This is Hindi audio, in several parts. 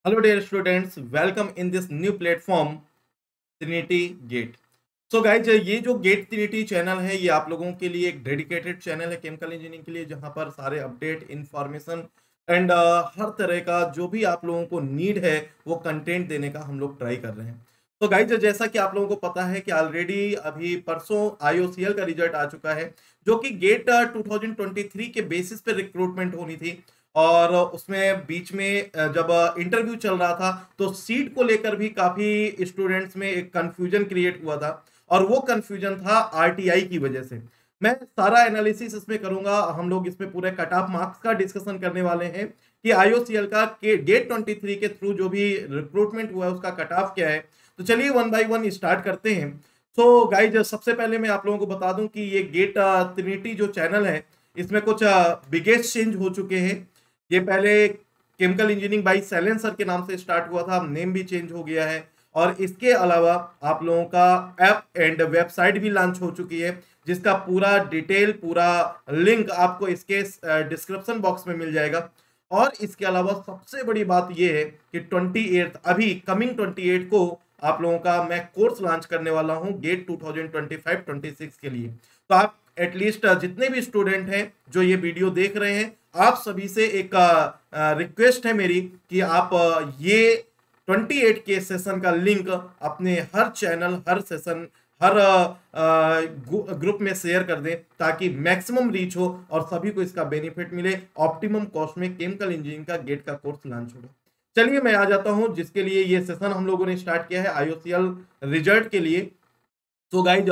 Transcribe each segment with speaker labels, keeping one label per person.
Speaker 1: Hello, dear students. Welcome in this new platform, Trinity Gate. So guys, ये जो गेट ट्रिनिटी चैनल है ये आप लोगों के लिए एक डेडिकेटेड चैनल है केमिकल इंजीनियरिंग के लिए, जहां पर सारे अपडेट इंफॉर्मेशन एंड हर तरह का जो भी आप लोगों को नीड है वो कंटेंट देने का हम लोग ट्राई कर रहे हैं। तो गाइज, जैसा कि आप लोगों को पता है कि ऑलरेडी अभी परसों आईओसीएल का रिजल्ट आ चुका है, जो कि गेट 2023 के बेसिस पे रिक्रूटमेंट होनी थी। और उसमें बीच में जब इंटरव्यू चल रहा था तो सीट को लेकर भी काफी स्टूडेंट्स में एक कंफ्यूजन क्रिएट हुआ था, और वो कंफ्यूजन था आरटीआई की वजह से। मैं सारा एनालिसिस इसमें करूंगा, हम लोग इसमें पूरे कट ऑफ मार्क्स का डिस्कशन करने वाले हैं कि आईओसीएल का गेट 23 के थ्रू जो भी रिक्रूटमेंट हुआ है उसका कट ऑफ क्या है। तो चलिए वन बाय वन स्टार्ट करते हैं। सो गाइज, सबसे पहले मैं आप लोगों को बता दूं कि ये गेट ट्रिनिटी जो चैनल है इसमें कुछ बिगेस्ट चेंज हो चुके हैं। ये पहले chemical engineering bye Sailen sir के नाम से स्टार्ट हुआ था, अब नेम भी चेंज हो गया है। और इसके अलावा आप लोगों का ऐप एंड वेबसाइट भी लॉन्च हो चुकी है, जिसका पूरा डिटेल, पूरा लिंक आपको इसके डिस्क्रिप्शन बॉक्स में मिल जाएगा। और इसके अलावा सबसे बड़ी बात यह है कि 28 अभी कमिंग 28 को आप लोगों का मैं कोर्स लॉन्च करने वाला हूं गेट 2025-26 के लिए। तो आप एटलीस्ट जितने भी स्टूडेंट हैं जो ये वीडियो देख रहे हैं, आप सभी से एक रिक्वेस्ट है मेरी कि आप ये 28 के सेशन का लिंक अपने हर चैनल, हर सेशन, हर ग्रुप में शेयर कर दें, ताकि मैक्सिमम रीच हो और सभी को इसका बेनिफिट मिले। ऑप्टिमम कॉस्ट में केमिकल इंजीनियरिंग का गेट का कोर्स लॉन्च होगा। चलिए मैं आ जाता हूं जिसके लिए ये सेशन हम लोगों ने स्टार्ट किया है, आईओसीएल रिजल्ट के लिए। तो गाइज,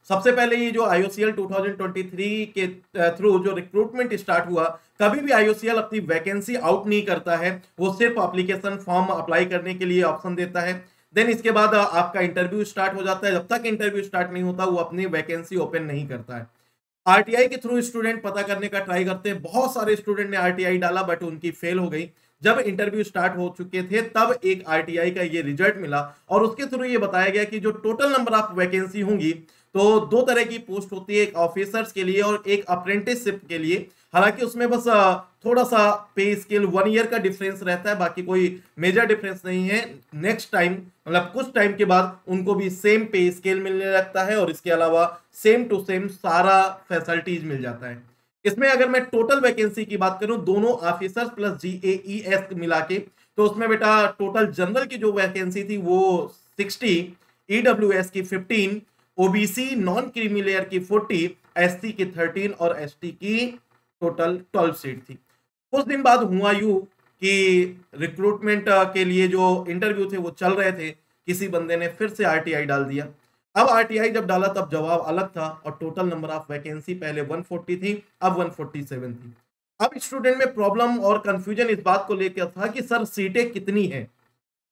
Speaker 1: सबसे पहले ये जो आईओसीएल 2023 के थ्रू जो रिक्रूटमेंट स्टार्ट हुआ, कभी भी आईओसीएल अपनी वैकेंसी आउट नहीं करता है, वो सिर्फ एप्लीकेशन फॉर्म अप्लाई करने के लिए ऑप्शन देता है। देन इसके बाद आपका इंटरव्यू स्टार्ट हो जाता है। जब तक इंटरव्यू स्टार्ट नहीं होता वो अपनी वैकेंसी ओपन नहीं करता है। आरटीआई के थ्रू स्टूडेंट पता करने का ट्राई करते हैं, बहुत सारे स्टूडेंट ने आरटीआई डाला बट उनकी फेल हो गई। जब इंटरव्यू स्टार्ट हो चुके थे तब एक आरटीआई का ये रिजल्ट मिला, और उसके थ्रू ये बताया गया कि जो टोटल नंबर ऑफ वैकेंसी होंगी, तो दो तरह की पोस्ट होती है, एक ऑफिसर्स के लिए और एक अप्रेंटिसशिप के लिए। हालांकि उसमें बस थोड़ा सा पे स्केल 1 ईयर का डिफरेंस रहता है, बाकी कोई मेजर डिफरेंस नहीं है। नेक्स्ट टाइम मतलब कुछ टाइम के बाद उनको भी सेम पे स्केल मिलने लगता है, और इसके अलावा सेम टू सेम सारा फैसिलिटीज मिल जाता है। इसमें अगर मैं टोटल वैकेंसी की बात करूं, दोनों ऑफिसर्स प्लस जीएईएस मिला के, तो उसमें बेटा टोटल जनरल की जो वैकेंसी थी वो 60, ईडब्ल्यूएस की 15, ओबीसी नॉन क्रीमी लेयर की 40, एससी की 13 और एसटी की टोटल 12 सीट थी। कुछ दिन बाद हुआ यूं कि रिक्रूटमेंट के लिए जो इंटरव्यू थे वो चल रहे थे, किसी बंदे ने फिर से आरटीआई डाल दिया। अब आरटीआई जब डाला तब जवाब अलग था, और टोटल नंबर ऑफ वैकेंसी पहले 140 थी, अब 147 थी। अब स्टूडेंट में प्रॉब्लम और कंफ्यूजन इस बात को लेकर था कि सर सीटें कितनी है।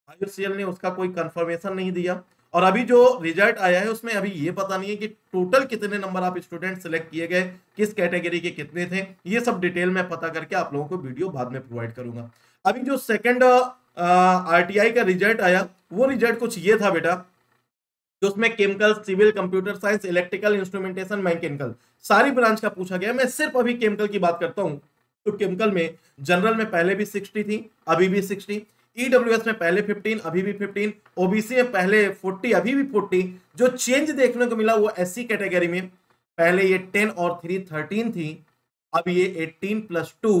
Speaker 1: आईओसीएल ने उसका कोई कंफर्मेशन नहीं दिया, और अभी जो रिजल्ट आया है उसमें अभी ये पता नहीं है कि टोटल कितने नंबर ऑफ स्टूडेंट सिलेक्ट किए गए, किस कैटेगरी के कितने थे। ये सब डिटेल में पता करके आप लोगों को वीडियो बाद में प्रोवाइड करूंगा। अभी जो सेकंड आरटीआई का रिजल्ट आया, वो रिजल्ट कुछ ये था बेटा, जो उसमें chemical, civil, computer science, electrical, instrumentation, mechanical सारी ब्रांच का पूछा गया। मैं सिर्फ अभी केमिकल की बात करता हूं। तो केमिकल में जनरल में पहले भी 60 थी, अभी भी 60, ईडब्ल्यूएस में पहले 15, अभी भी 15, ओबीसी में पहले 40, अभी भी 40। जो चेंज देखने को मिला वो एससी कैटेगरी में, पहले ये 10 और 3 13 थी, अब ये 18 प्लस 2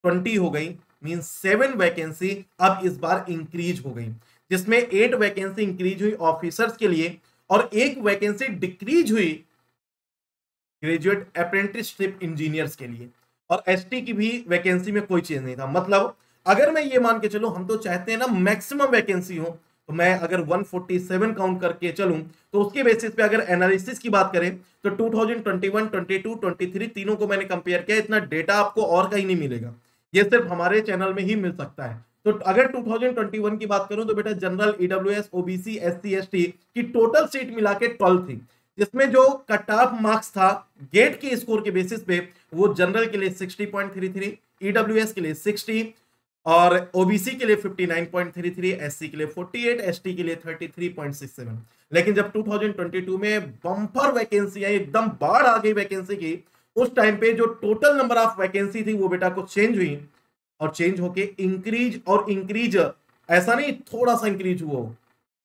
Speaker 1: 20 हो गई, मीन 7 वैकेंसी अब इस बार इंक्रीज हो गई, जिसमें 8 वैकेंसी इंक्रीज हुई ऑफिसर्स के लिए, और 1 वैकेंसी डिक्रीज हुई ग्रेजुएट अप्रेंटिसशिप इंजीनियर्स के लिए। और एसटी की भी वैकेंसी में कोई चेंज नहीं था। मतलब अगर मैं ये मान के चलूं, हम तो चाहते हैं ना मैक्सिमम वैकेंसी हो, तो मैं अगर 147 काउंट करके चलूं, तो उसके बेसिस पे अगर एनालिसिस की बात करें तो 2021, 22, 23 तीनों को मैंने कंपेयर किया। इतना डेटा आपको और कहीं नहीं मिलेगा, ये सिर्फ हमारे चैनल में ही मिल सकता है। तो अगर 2021 की बात करूं तो बेटा general, EWS, OBC, SC, ST की टोटल सीट मिला के 12 थी, जिसमें जो कट ऑफ मार्क्स था गेट के स्कोर के बेसिस पे, वो जनरल के लिए 60.33, ईडब्ल्यूएस के लिए 60, और ओबीसी के लिए 59.33, एससी के लिए 48, एसटी के लिए 33.67। लेकिन जब 2022 में बम्पर वैकेंसी आई, एकदम बाढ़ आ गई वैकेंसी की, उस टाइम पे जो टोटल नंबर ऑफ वैकेंसी थी वो बेटा कुछ चेंज हुई, और चेंज होके इंक्रीज और इंक्रीज ऐसा नहीं थोड़ा सा इंक्रीज हुआ हो,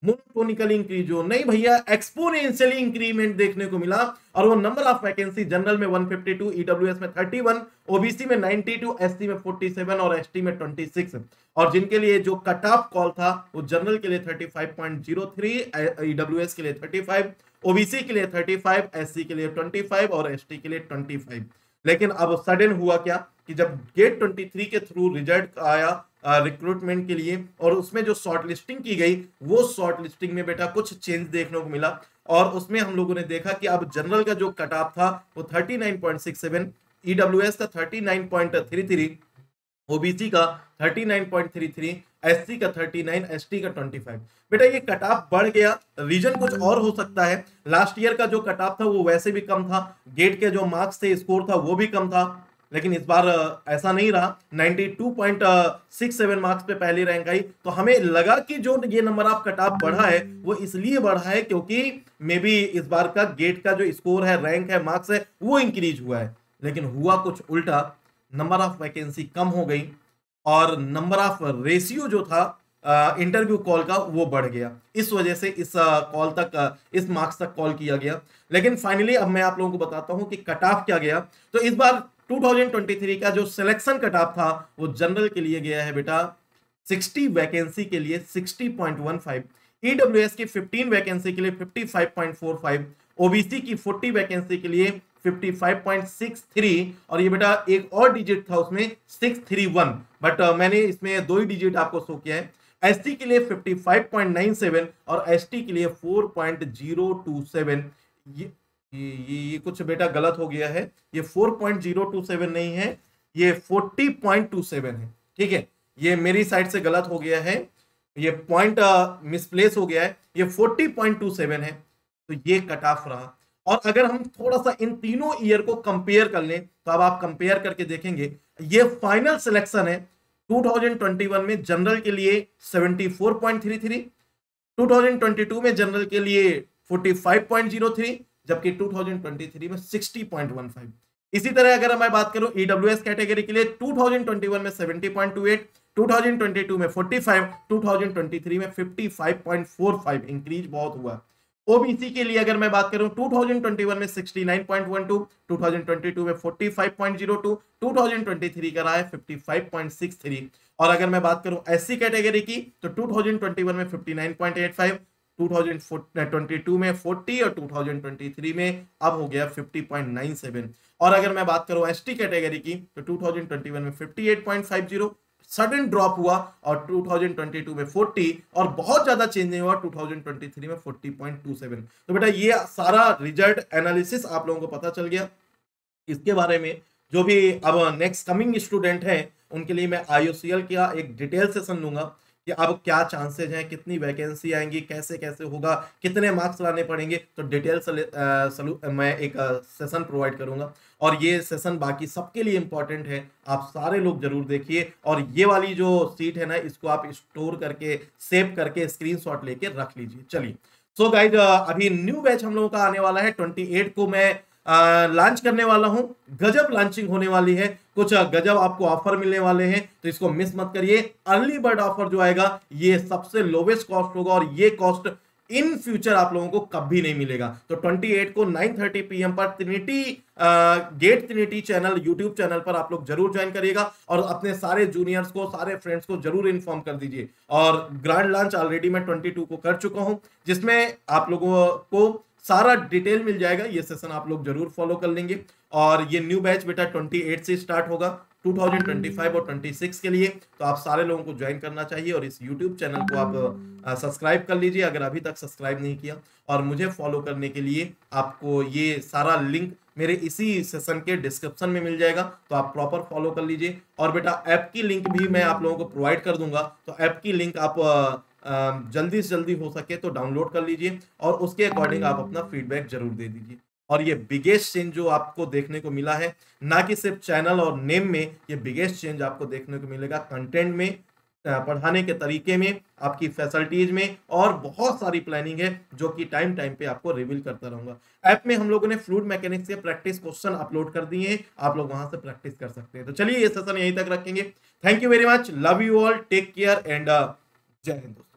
Speaker 1: मोनोटोनिकली इंक्रीज हो, नहीं भैया, एक्सपोनेंशियली इंक्रीमेंट देखने को मिला। और वो नंबर ऑफ वैकेंसी जनरल में 152, ईडब्ल्यूएस में 31, ओबीसी में 92, एससी में 47 और एसटी में 26। और जिनके लिए जो कट ऑफ कॉल था वो जनरल के लिए 35.03, ईडब्ल्यूएस के लिए 35, ओबीसी के लिए 35, एससी के लिए 25 और एसटी के लिए 25। लेकिन अब सडन हुआ क्या कि जब गेट 23 के थ्रू रिजल्ट आया रिक्रूटमेंट के लिए और उसमें जो शॉर्ट लिस्टिंग की गई, वो शॉर्ट लिस्टिंग में बेटा कुछ चेंज देखने को मिला। और उसमें हम लोगों ने देखा कि अब जनरल का जो कट ऑफ था वो 39.67, ईडब्ल्यूएस का 39.33, ओबीसी का 39.33, एससी का 39, एसटी का 25। बेटा ये कट ऑफ बढ़ गया, रीजन कुछ और हो सकता है। लास्ट ईयर का जो कट ऑफ था वो वैसे भी कम था, गेट के जो मार्क्स थे, स्कोर था, वो भी कम था। लेकिन इस बार ऐसा नहीं रहा, 92.67 मार्क्स पे पहली रैंक आई। तो हमें लगा कि जो ये नंबर ऑफ कट ऑफ बढ़ा है वो इसलिए बढ़ा है क्योंकि मे बी इस बार का गेट का जो स्कोर है, रैंक है, मार्क्स है, वो इंक्रीज हुआ है। लेकिन हुआ कुछ उल्टा, नंबर ऑफ वैकेंसी कम हो गई और नंबर ऑफ रेशियो जो था इंटरव्यू कॉल का वो बढ़ गया। इस वजह से इस कॉल तक, इस मार्क्स तक कॉल किया गया। लेकिन फाइनली अब मैं आप लोगों को बताता हूं कि कट ऑफ क्या गया। तो इस बार 2023 का जो सिलेक्शन कट ऑफ था वो जनरल के लिए गया है बेटा 60 वैकेंसी के लिए 60.15, ईडब्ल्यूएस की 15 वैकेंसी के लिए 55.45, ओबीसी की 40 वैकेंसी के लिए 55.63। और ये बेटा एक और डिजिट था उसमें 631, बट मैंने इसमें दो ही डिजिट आपको शो किया है। एसटी के लिए 55.97 और एसटी के लिए 4.027। ये कुछ बेटा गलत हो गया है, ये 4.027 नहीं है, ये 40.27 है। ठीक है, ये मेरी साइड से गलत हो गया है, ये पॉइंट मिसप्लेस हो गया है, ये 40.27 है। तो ये कट ऑफ रहा। और अगर हम थोड़ा सा इन तीनों ईयर को कंपेयर कर लें तो अब आप कंपेयर करके देखेंगे, ये फाइनल सिलेक्शन है 2021 में जनरल के लिए 74.33, 2022 में जनरल के लिए 45.03, जबकि 2023 में 60.15। इसी तरह अगर मैं बात करूं ईडब्ल्यूएस कैटेगरी के लिए 2021 में 70.28, 2022 में 45, 2023 में 55.45, इंक्रीज बहुत हुआ। ओबीसी के लिए अगर मैं बात करूं 2021 में 69.12, 2022 में 45.02, 2023 का रहा है 55.63। और अगर मैं बात करूं एससी कैटेगरी की तो 2021 में 59.85, 2022 में 40 और 2023 में अब हो गया 50.97। और अगर मैं बात करूं एसटी कैटेगरी की तो 2021 में 58.50, सडन ड्रॉप हुआ और 2022 में 40 और बहुत ज्यादा चेंज नहीं हुआ 2023 में 40.27। तो बेटा ये सारा रिजल्ट एनालिसिस आप लोगों को पता चल गया। इसके बारे में जो भी अब नेक्स्ट कमिंग स्टूडेंट हैं उनके लिए मैं आईओसीएल का एक डिटेल सेशन लूंगा कि अब क्या चांसेस हैं, कितनी वैकेंसी आएंगी, कैसे कैसे होगा, कितने मार्क्स लाने पड़ेंगे। तो डिटेल मैं एक सेशन प्रोवाइड करूंगा और ये सेशन बाकी सबके लिए इंपॉर्टेंट है, आप सारे लोग जरूर देखिए। और ये वाली जो सीट है ना, इसको आप स्टोर करके, सेव करके, स्क्रीनशॉट लेके रख लीजिए। चलिए, सो गाइज अभी न्यू बैच हम लोगों का आने वाला है 28 को मैं लॉन्च करने वाला हूं। गजब लॉन्चिंग होने वाली है, कुछ गजब आपको ऑफर मिलने वाले हैं, तो इसको मिस मत करिए। अर्ली बर्ड ऑफर जो आएगा ये सबसे लोवेस्ट कॉस्ट होगा और ये कॉस्ट इन फ्यूचर आप लोगों को कभी नहीं मिलेगा। तो 28 को 9:30 PM पर Trinity Gate Trinity channel YouTube channel पर आप लोग जरूर ज्वाइन करिएगा और अपने सारे जूनियर्स को, सारे फ्रेंड्स को जरूर इन्फॉर्म कर दीजिए। और ग्रैंड लॉन्च ऑलरेडी मैं 22 को कर चुका हूं, जिसमें आप लोगों को सारा डिटेल मिल जाएगा। ये सेशन आप लोग जरूर फॉलो कर लेंगे। और ये न्यू बैच बेटा 28 से स्टार्ट होगा 2025 और 26 के लिए, तो आप सारे लोगों को ज्वाइन करना चाहिए। और इस यूट्यूब चैनल को आप सब्सक्राइब कर लीजिए अगर अभी तक सब्सक्राइब नहीं किया। और मुझे फॉलो करने के लिए आपको ये सारा लिंक मेरे इसी सेशन के डिस्क्रिप्शन में मिल जाएगा, तो आप प्रॉपर फॉलो कर लीजिए। और बेटा ऐप की लिंक भी मैं आप लोगों को प्रोवाइड कर दूंगा, तो ऐप की लिंक आप जल्दी से जल्दी हो सके तो डाउनलोड कर लीजिए और उसके अकॉर्डिंग आप अपना फीडबैक जरूर दे दीजिए। और ये बिगेस्ट चेंज जो आपको देखने को मिला है, ना कि सिर्फ चैनल और नेम में, ये बिगेस्ट चेंज आपको देखने को मिलेगा कंटेंट में, पढ़ाने के तरीके में, आपकी फैसिलिटीज में, और बहुत सारी प्लानिंग है जो कि टाइम टाइम पे आपको रिवील करता रहूंगा। ऐप में हम लोगों ने फ्लूइड मैकेनिक्स के प्रैक्टिस क्वेश्चन अपलोड कर दिए हैं, आप लोग वहां से प्रैक्टिस कर सकते हैं। तो चलिए ये सेशन यहीं तक रखेंगे। Thank you very much, love you all, take care and जय हिंद दोस्तों।